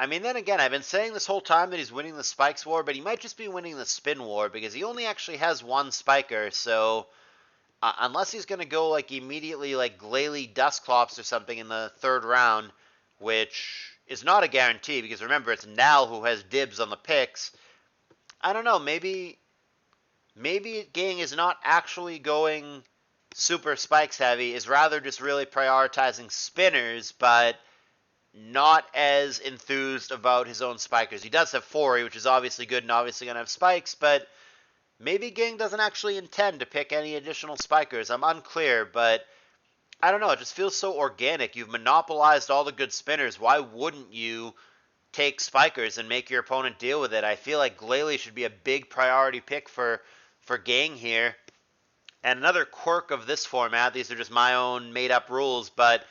I mean, then again, I've been saying this whole time that he's winning the Spikes War, but he might just be winning the Spin War because he only actually has 1 Spiker, so unless he's going to go like immediately like Glalie Dusclops or something in the 3rd round, which is not a guarantee because remember it's Now who has dibs on the picks. I don't know, maybe Gang is not actually going super spikes heavy, is rather just really prioritizing spinners, but not as enthused about his own spikers. He does have Fori, which is obviously good and obviously going to have spikes, but maybe Gang doesn't actually intend to pick any additional spikers. I'm unclear, but I don't know. It just feels so organic. You've monopolized all the good spinners. Why wouldn't you take spikers and make your opponent deal with it? I feel like Glalie should be a big priority pick for Gang here. And another quirk of this format, these are just my own made-up rules, but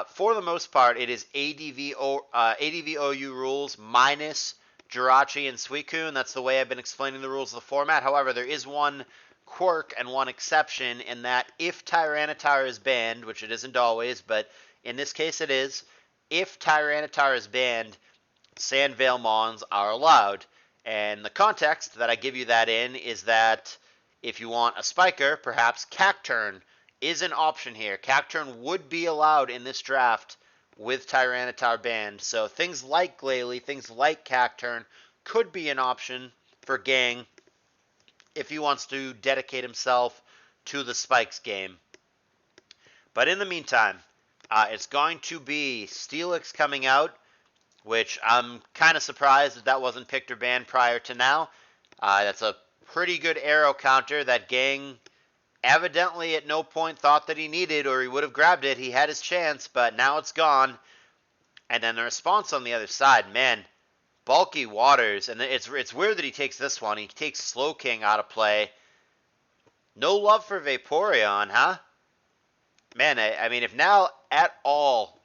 for the most part, it is ADVOU rules minus Jirachi and Suicune. That's the way I've been explaining the rules of the format. However, there is one quirk and one exception in that if Tyranitar is banned, which it isn't always, but in this case it is, if Tyranitar is banned, Sandvale Mons are allowed. And the context that I give you that in is that if you want a spiker, perhaps Cacturne is an option here. Cacturne would be allowed in this draft with Tyranitar banned. So things like Glalie, things like Cacturne could be an option for Gang if he wants to dedicate himself to the Spikes game. But in the meantime, it's going to be Steelix coming out, which I'm kind of surprised that wasn't picked or banned prior to now. That's a pretty good arrow counter that Gang evidently at no point thought that he needed, or he would have grabbed it. He had his chance, but now it's gone. And then the response on the other side, man, Bulky Waters, and it's weird that he takes this one. He takes Slowking out of play. No love for Vaporeon, huh? Man, I mean, if now at all,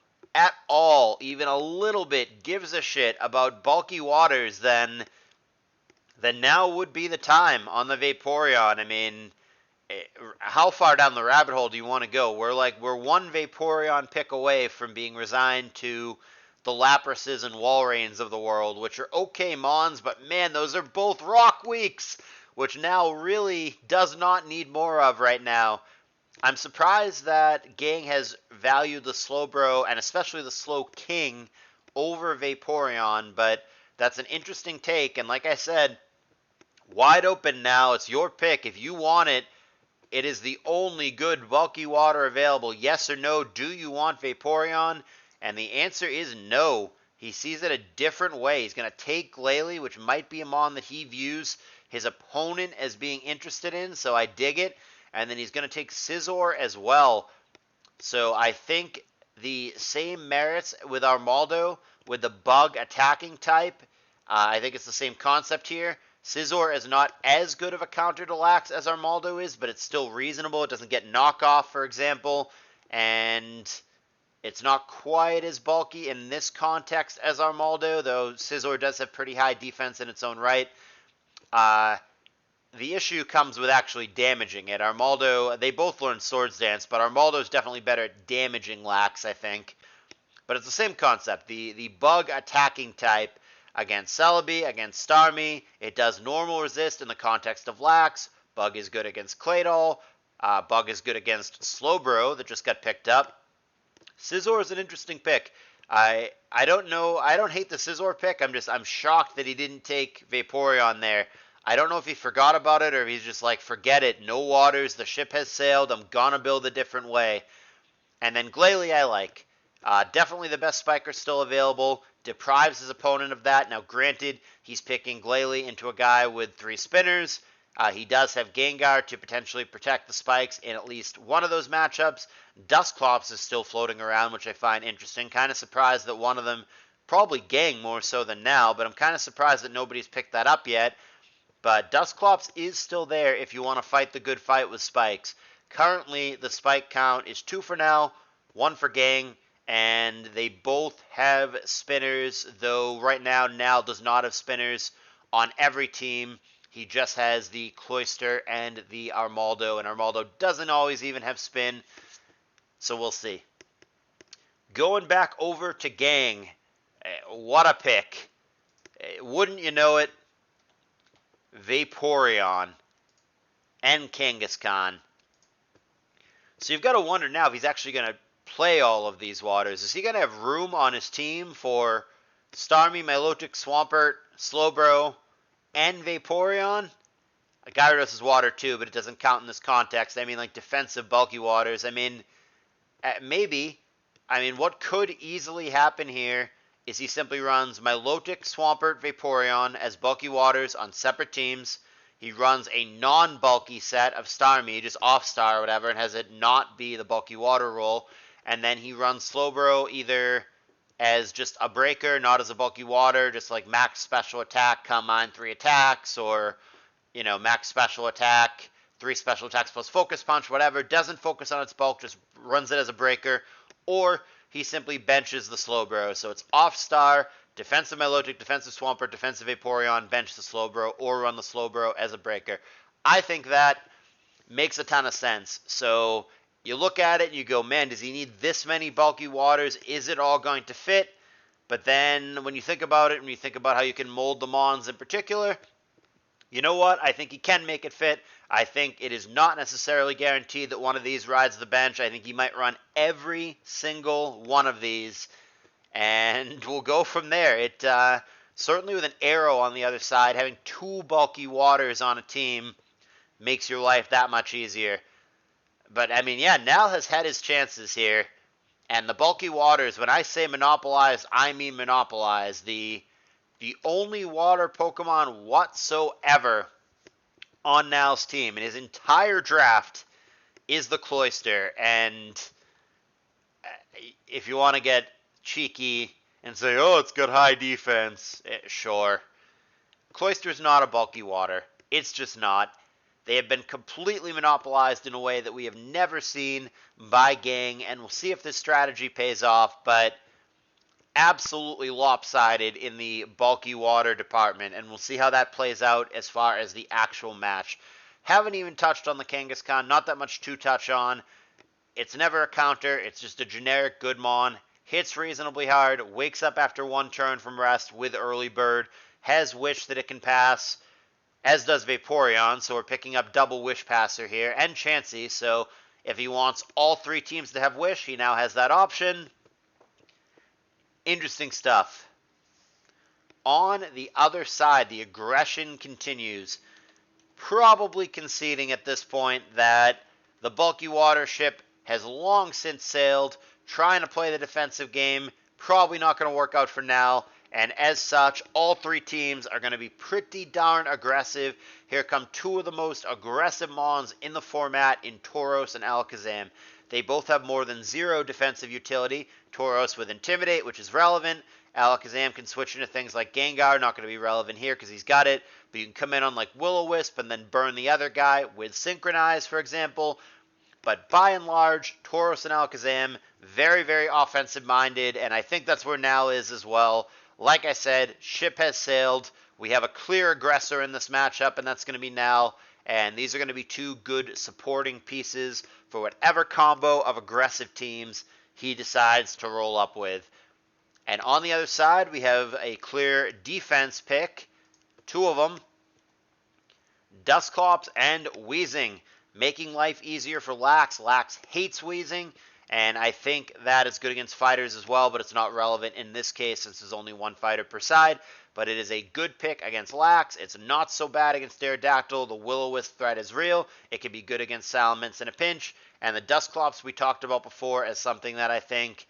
even a little bit gives a shit about Bulky Waters, then now would be the time on the Vaporeon. I mean, how far down the rabbit hole do you want to go? We're one Vaporeon pick away from being resigned to the Laprases and Walreins of the world, which are okay Mons, but man, those are both Rock Weeks, which now really does not need more of right now. I'm surprised that Gang has valued the Slowbro and especially the Slowking over Vaporeon, but that's an interesting take, and like I said, wide open now. It's your pick. If you want it, it is the only good bulky water available. Yes or no, do you want Vaporeon? And the answer is no. He sees it a different way. He's going to take Glalie, which might be a mon that he views his opponent as being interested in, so I dig it. And then he's going to take Scizor as well. So I think the same merits with Armaldo, with the bug attacking type. I think it's the same concept here. Scizor is not as good of a counter to Lax as Armaldo is, but it's still reasonable. It doesn't get knockoff, for example. And it's not quite as bulky in this context as Armaldo, though Scizor does have pretty high defense in its own right. The issue comes with actually damaging it. Armaldo, they both learn Swords Dance, but Armaldo is definitely better at damaging Lax, I think. But it's the same concept. The bug attacking type against Celebi, against Starmie, it does normal resist in the context of Lax. Bug is good against Claydol. Bug is good against Slowbro that just got picked up. Scizor is an interesting pick. I don't know. I don't hate the Scizor pick. I'm shocked that he didn't take Vaporeon there. I don't know if he forgot about it or if he's just like, forget it, no waters, the ship has sailed, I'm gonna build a different way. And then Glalie I like. Definitely the best spiker still available, deprives his opponent of that. Now granted, he's picking Glalie into a guy with 3 spinners. He does have Gengar to potentially protect the spikes in at least one of those matchups. Dusclops is still floating around, which I find interesting. Kind of surprised that one of them, probably Gang more so than now, but I'm kind of surprised that nobody's picked that up yet. But Dusclops is still there if you want to fight the good fight with spikes. Currently, the spike count is 2 for now, 1 for Gang, and they both have spinners, though right now Nal does not have spinners on every team. He just has the Cloyster and the Armaldo, and Armaldo doesn't always even have spin, so we'll see. Going back over to Gang, what a pick. Wouldn't you know it? Vaporeon and Kangaskhan. So you've got to wonder now if he's actually going to play all of these waters. Is he going to have room on his team for Starmie, Milotic, Swampert, Slowbro, and Vaporeon? Gyarados is water too, but it doesn't count in this context. I mean, like defensive bulky waters. I mean, maybe. I mean, what could easily happen here is he simply runs Milotic, Swampert, Vaporeon as bulky waters on separate teams. He runs a non-bulky set of Starmie, just off-star or whatever, and has it not be the bulky water role. And then he runs Slowbro either as just a breaker, not as a bulky water, just like max special attack, combine 3 attacks, or, you know, max special attack, 3 special attacks plus focus punch, whatever. Doesn't focus on its bulk, just runs it as a breaker. Or he simply benches the Slowbro. So it's off-star, defensive Milotic, defensive Swampert, defensive Vaporeon, bench the Slowbro, or run the Slowbro as a breaker. I think that makes a ton of sense. So you look at it and you go, man, does he need this many bulky waters? Is it all going to fit? But then when you think about it, when you think about how you can mold the Mons in particular, you know what? I think he can make it fit. I think it is not necessarily guaranteed that one of these rides the bench. I think he might run every single one of these, and we'll go from there. It certainly with an arrow on the other side, having two bulky waters on a team makes your life that much easier. But I mean, yeah, Nal has had his chances here, and the bulky waters. When I say monopolize, I mean monopolize. The only water Pokemon whatsoever on Nal's team in his entire draft is the Cloyster. And if you want to get cheeky and say, oh, it's got high defense, sure. Cloyster's not a bulky water. It's just not. They have been completely monopolized in a way that we have never seen by Gang, and we'll see if this strategy pays off, but absolutely lopsided in the bulky water department, and we'll see how that plays out as far as the actual match. Haven't even touched on the Kangaskhan, not that much to touch on. It's never a counter, it's just a generic good mon. Hits reasonably hard, wakes up after one turn from rest with early bird, has Wish that it can pass, as does Vaporeon, so we're picking up double Wish Passer here, and Chansey, so if he wants all three teams to have Wish, he now has that option. Interesting stuff. On the other side, the aggression continues. Probably conceding at this point that the bulky water ship has long since sailed, trying to play the defensive game. Probably not going to work out for now. And as such, all three teams are going to be pretty darn aggressive. Here come two of the most aggressive Mons in the format in Tauros and Alakazam. They both have more than 0 defensive utility. Tauros with Intimidate, which is relevant. Alakazam can switch into things like Gengar, not going to be relevant here because he's got it. But you can come in on like Will-O-Wisp and then burn the other guy with Synchronize, for example. But by and large, Tauros and Alakazam, very, very offensive-minded, and I think that's where Nal is as well. Like I said, ship has sailed. We have a clear aggressor in this matchup, and that's going to be Nal. And these are going to be two good supporting pieces for whatever combo of aggressive teams he decides to roll up with. And on the other side, we have a clear defense pick. Two of them. Dusclops and Weezing. Making life easier for Lax. Lax hates Weezing. And I think that is good against fighters as well, but it's not relevant in this case since there's only one fighter per side. But it is a good pick against Lax. It's not so bad against Aerodactyl. The Will-O-Wisp threat is real. It can be good against Salamence in a pinch. And the Dusclops we talked about before as something that I think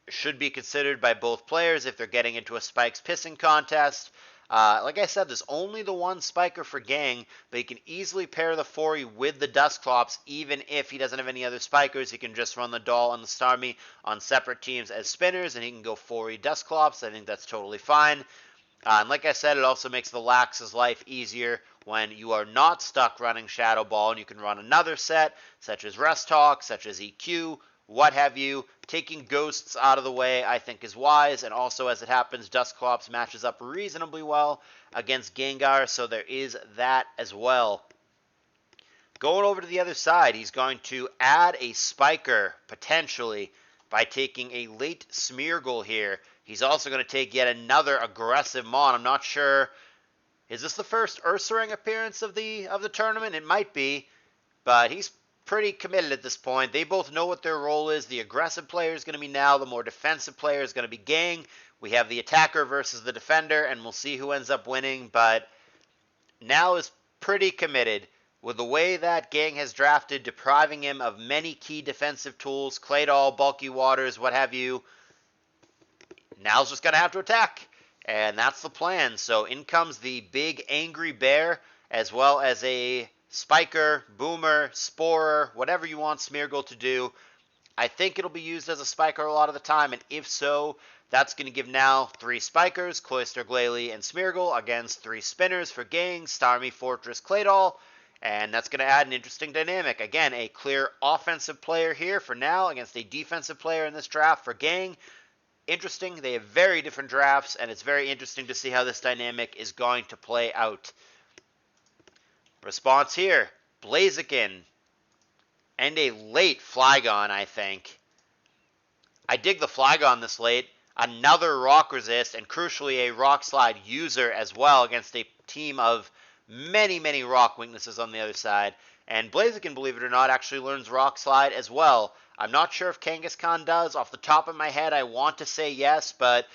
should be considered by both players if they're getting into a Spikes pissing contest. Like I said, there's only the one Spiker for Gang, but he can easily pair the Fori with the Dusclops, even if he doesn't have any other Spikers. He can just run the Doll and the Starmie on separate teams as spinners, and he can go Fori Dusclops. I think that's totally fine. And like I said, it also makes the Lax's life easier when you are not stuck running Shadow Ball, and you can run another set, such as Rest Talk, such as EQ, what have you. Taking Ghosts out of the way, I think, is wise, and also, as it happens, Dusclops matches up reasonably well against Gengar, so there is that as well. Going over to the other side, he's going to add a Spiker, potentially, by taking a late Smeargle here. He's also going to take yet another aggressive Mon. I'm not sure. Is this the first Ursaring appearance of the tournament? It might be, but he's pretty committed at this point. They both know what their role is. The aggressive player is going to be Nal. The more defensive player is going to be Gang. We have the attacker versus the defender, and we'll see who ends up winning. But Nal is pretty committed with the way that Gang has drafted, depriving him of many key defensive tools, Claydol, bulky waters, what have you. Nal's just going to have to attack, and that's the plan. So in comes the big angry bear, as well as a Spiker, Boomer, Sporer, whatever you want Smeargle to do. I think it'll be used as a Spiker a lot of the time, and if so, that's going to give Nal 3 Spikers, Cloyster, Glalie, and Smeargle, against 3 Spinners for Gang, Starmie, Fortress, Claydol, and that's going to add an interesting dynamic. Again, a clear offensive player here for Nal against a defensive player in this draft for Gang. interesting. They have very different drafts, and it's very interesting to see how this dynamic is going to play out. Response here, Blaziken, and a late Flygon, I think. I dig the Flygon this late. Another Rock Resist, and crucially a Rock Slide user as well against a team of many, many Rock weaknesses on the other side. And Blaziken, believe it or not, actually learns Rock Slide as well. I'm not sure if Kangaskhan does. Off the top of my head, I want to say yes, but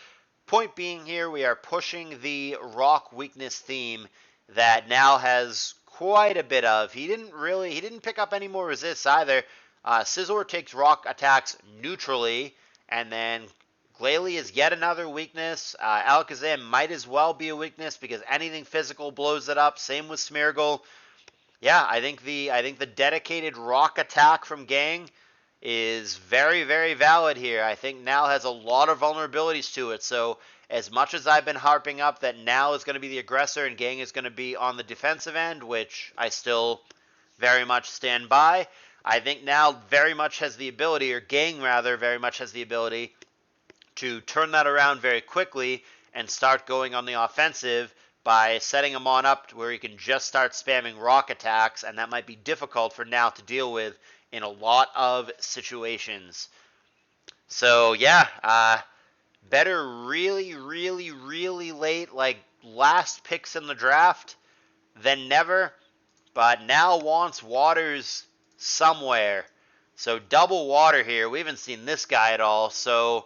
point being here, we are pushing the Rock weakness theme that now has quite a bit of. He didn't pick up any more resists either. Scizor takes rock attacks neutrally, and then Glalie is yet another weakness. Alakazam might as well be a weakness because anything physical blows it up. Same with Smeargle. Yeah, I think the dedicated rock attack from Gang is very, very valid here. I think Nal has a lot of vulnerabilities to it. So as much as I've been harping up that Nal is going to be the aggressor and Gang is going to be on the defensive end, which I still very much stand by, I think Nal very much has the ability, or Gang rather, very much has the ability to turn that around very quickly and start going on the offensive by setting him on up to where he can just start spamming rock attacks, and that might be difficult for Nal to deal with in a lot of situations. So yeah, better really, really, really late, like last picks in the draft than never, but Nal wants waters somewhere. So double water here. We haven't seen this guy at all, so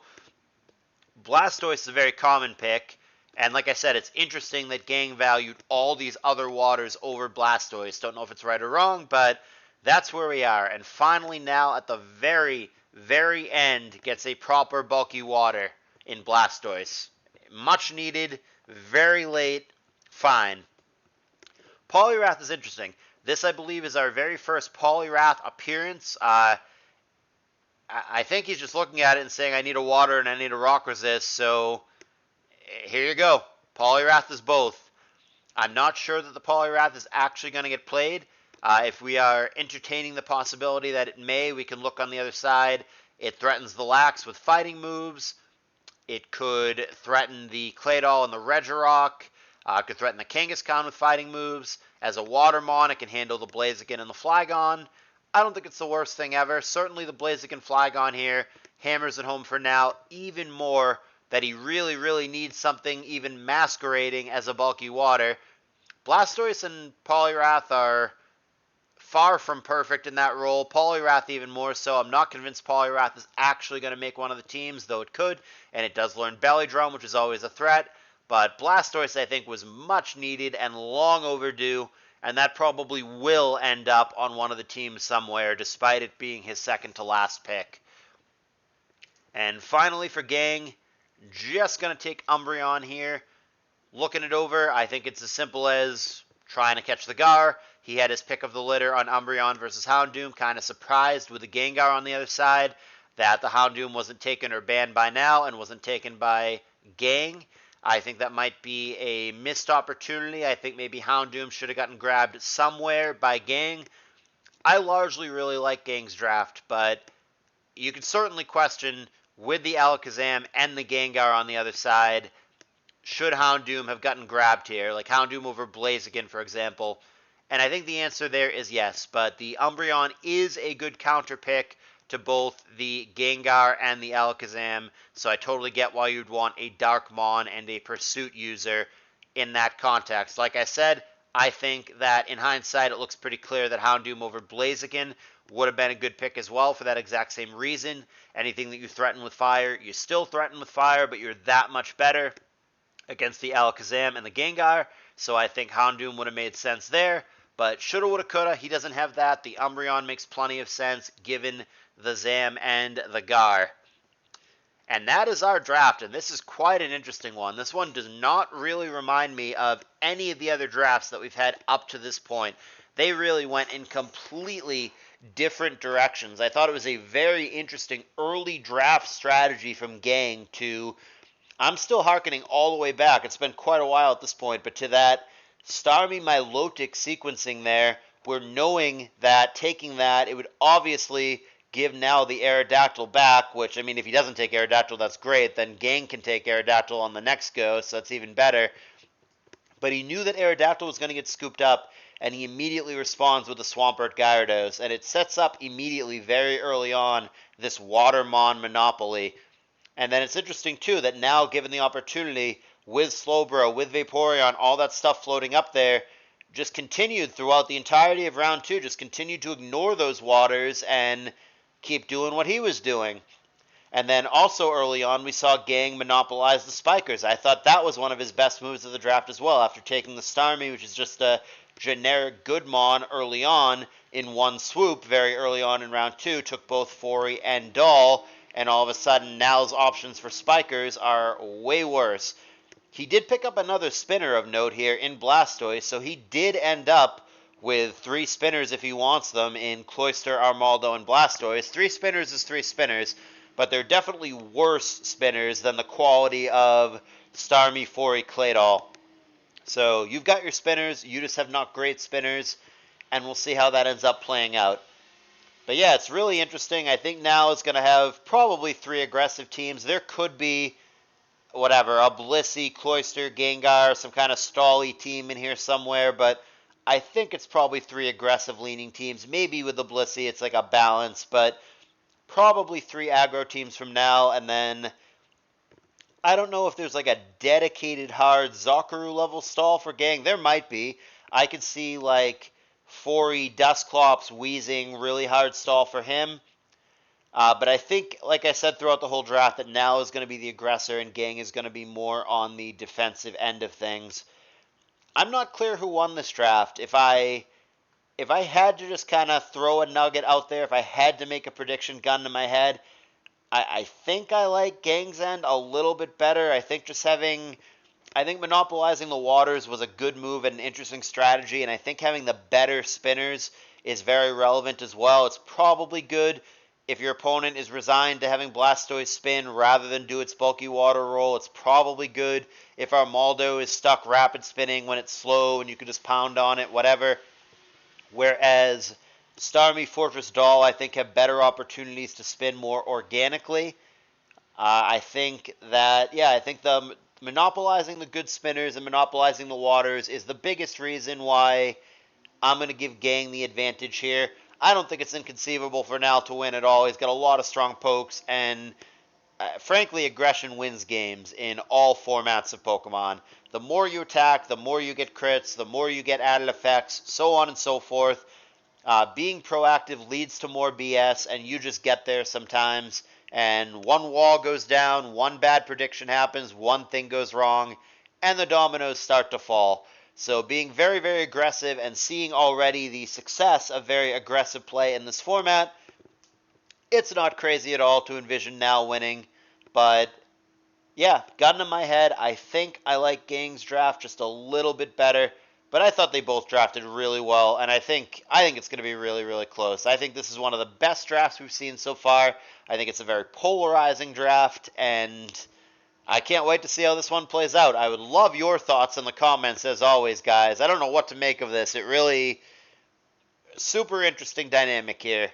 Blastoise is a very common pick. And like I said, it's interesting that Gang valued all these other waters over Blastoise. Don't know if it's right or wrong, but that's where we are. And finally now at the very, very end gets a proper bulky water in Blastoise. Much needed, very late, fine. Poliwrath is interesting. This, I believe, is our very first Poliwrath appearance. I think he's just looking at it and saying, I need a water and I need a rock resist, so here you go. Poliwrath is both. I'm not sure that the Poliwrath is actually going to get played. If we are entertaining the possibility that it may, we can look on the other side. It threatens the Lax with fighting moves. It could threaten the Claydol and the Regirock. It could threaten the Kangaskhan with fighting moves. As a Watermon, it can handle the Blaziken and the Flygon. I don't think it's the worst thing ever. Certainly the Blaziken Flygon here hammers it home for now even more that he really, really needs something even masquerading as a bulky water. Blastoise and Poliwrath are far from perfect in that role. Poliwrath even more so. I'm not convinced Poliwrath is actually going to make one of the teams, though it could, and it does learn Belly Drum, which is always a threat. But Blastoise, I think, was much needed and long overdue, and that probably will end up on one of the teams somewhere, despite it being his second to last pick. And finally for Gang, just going to take Umbreon here. Looking it over, I think it's as simple as trying to catch the Gar. He had his pick of the litter on Umbreon versus Houndoom. Kind of surprised with the Gengar on the other side that the Houndoom wasn't taken or banned by now and wasn't taken by Gang. I think that might be a missed opportunity. I think maybe Houndoom should have gotten grabbed somewhere by Gang. I largely really like Gang's draft, but you could certainly question, with the Alakazam and the Gengar on the other side, should Houndoom have gotten grabbed here? Like Houndoom over Blaziken, for example. And I think the answer there is yes, but the Umbreon is a good counter pick to both the Gengar and the Alakazam, so I totally get why you'd want a Darkmon and a Pursuit user in that context. Like I said, I think that in hindsight it looks pretty clear that Houndoom over Blaziken would have been a good pick as well for that exact same reason. Anything that you threaten with fire, you still threaten with fire, but you're that much better against the Alakazam and the Gengar, so I think Houndoom would have made sense there. But shoulda, woulda, coulda, he doesn't have that. The Umbreon makes plenty of sense given the Zam and the Gar. And that is our draft, and this is quite an interesting one. This one does not really remind me of any of the other drafts that we've had up to this point. They really went in completely different directions. I thought it was a very interesting early draft strategy from Gang to, I'm still hearkening all the way back, it's been quite a while at this point, but to that Starmie Milotic sequencing there, we're knowing that taking that, it would obviously give now the Aerodactyl back, which, I mean, if he doesn't take Aerodactyl, that's great. Then Gang can take Aerodactyl on the next go, so that's even better. But he knew that Aerodactyl was going to get scooped up, and he immediately responds with the Swampert Gyarados, and it sets up immediately, very early on, this Watermon monopoly. And then it's interesting, too, that now, given the opportunity, with Slowbro, with Vaporeon, all that stuff floating up there, just continued throughout the entirety of round 2, just continued to ignore those waters and keep doing what he was doing. And then also early on, we saw Gang monopolize the Spikers. I thought that was one of his best moves of the draft as well, after taking the Starmie, which is just a generic good mon early on in one swoop, very early on in round 2, took both Fori and Doll, and all of a sudden, Now's options for Spikers are way worse. He did pick up another spinner of note here in Blastoise, so he did end up with 3 spinners if he wants them in Cloyster, Armaldo, and Blastoise. 3 spinners is 3 spinners, but they're definitely worse spinners than the quality of Starmie, Fori, Claydol. So you've got your spinners, you just have not great spinners, and we'll see how that ends up playing out. But yeah, it's really interesting. I think now it's going to have probably 3 aggressive teams. There could be, whatever, a Blissey, Cloyster, Gengar, some kind of stally team in here somewhere, but I think it's probably 3 aggressive-leaning teams. Maybe with the Blissey it's like a balance, but probably 3 aggro teams from now, and then I don't know if there's like a dedicated hard Zakaru level stall for Gang. There might be. I could see like Fori, Dusclops, Weezing, really hard stall for him. But I think, like I said throughout the whole draft, that Now is going to be the aggressor and Gang is going to be more on the defensive end of things. I'm not clear who won this draft. If I had to just kind of throw a nugget out there, if I had to make a prediction gun to my head, I think I like Gang's End a little bit better. I think monopolizing the waters was a good move and an interesting strategy, and I think having the better spinners is very relevant as well. It's probably good if your opponent is resigned to having Blastoise spin rather than do its bulky water roll. It's probably good if Armaldo is stuck rapid spinning when it's slow and you can just pound on it, whatever. Whereas Starmie, Fortress, Doll, I think, have better opportunities to spin more organically. I think the monopolizing the good spinners and monopolizing the waters is the biggest reason why I'm going to give Gang the advantage here. I don't think it's inconceivable for Now to win at all. He's got a lot of strong pokes, and frankly, aggression wins games in all formats of Pokemon. The more you attack, the more you get crits, the more you get added effects, so on and so forth. Being proactive leads to more BS, and you just get there sometimes, and one wall goes down, one bad prediction happens, one thing goes wrong, and the dominoes start to fall. So being very, very aggressive and seeing already the success of very aggressive play in this format, it's not crazy at all to envision Now winning. But yeah, gun to my head, I think I like Gang's draft just a little bit better. But I thought they both drafted really well, and I think it's going to be really, really close. I think this is one of the best drafts we've seen so far. I think it's a very polarizing draft, and I can't wait to see how this one plays out. I would love your thoughts in the comments, as always, guys. I don't know what to make of this. It really, super interesting dynamic here.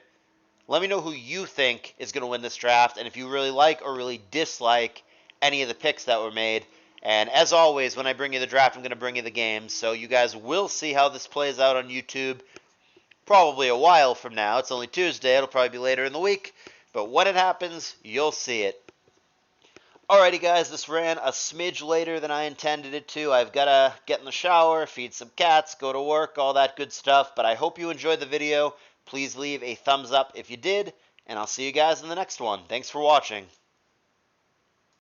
Let me know who you think is going to win this draft, and if you really like or really dislike any of the picks that were made. And as always, when I bring you the draft, I'm going to bring you the games. So you guys will see how this plays out on YouTube probably a while from now. It's only Tuesday. It'll probably be later in the week. But when it happens, you'll see it. Alrighty, guys. This ran a smidge later than I intended it to. I've got to get in the shower, feed some cats, go to work, all that good stuff. But I hope you enjoyed the video. Please leave a thumbs up if you did. And I'll see you guys in the next one. Thanks for watching.